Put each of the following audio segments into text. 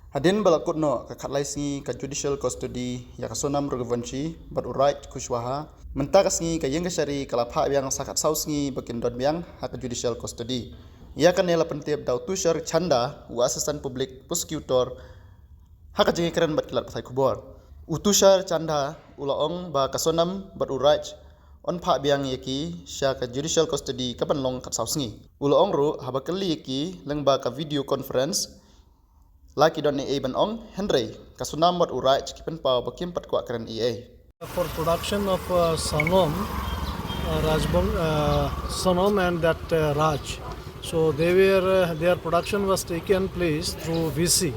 Hadin balakut no ka khatlai singi ka judicial custody ya ka Sonam rugvanchi but urait kushwaha mentakas ngi ka yengasari kala Phah biang sakat sausngi bakin dot biang ha ka judicial custody ya kan nela pentep dau tushar chanda u assistant public prosecutor ha ka jengi keren bat kilat pasai kubor utushar chanda ulaong ba ka Sonam but urait on Phah biang yaki sya ka judicial custody ka banlong kat sausngi ulaong ru habakali yaki leng ba ka video conference Laki don EA ban ong Henry kasunam wat urai kipen pau bakim pat kwa keren EA. For production of Sonam, Sonam and that Raj. So their production was taken place through VC.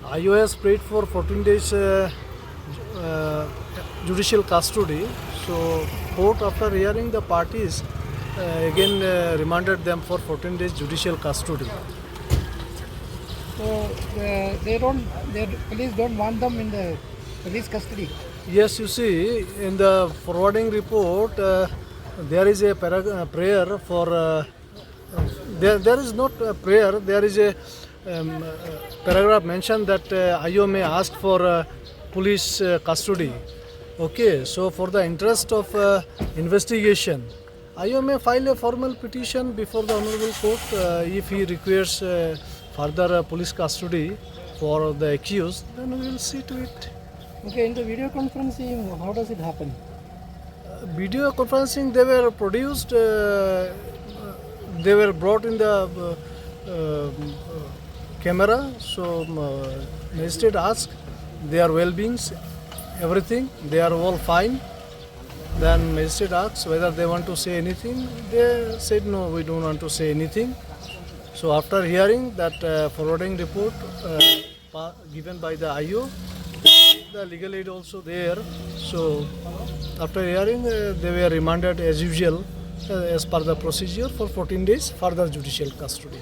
IOS prayed for 14 days judicial custody. So court, after hearing the parties, again remanded them for 14 days judicial custody. So their police don't want them in the police custody. Yes, you see, in the forwarding report, there is a prayer for. There is not a prayer. There is a paragraph mentioned that IO may ask for police custody. Okay, so for the interest of investigation, IO may file a formal petition before the Honorable Court if he requires further police custody for the accused, then we will see to it. Okay, in the video conferencing, how does it happen? Video conferencing, they were produced, they were brought in the camera, so magistrate asked their well-beings, everything, they are all fine. Then magistrate asked whether they want to say anything. They said no, we don't want to say anything. So after hearing that forwarding report given by the IO, the legal aid also there. So after hearing, they were remanded as usual as per the procedure for 14 days further judicial custody.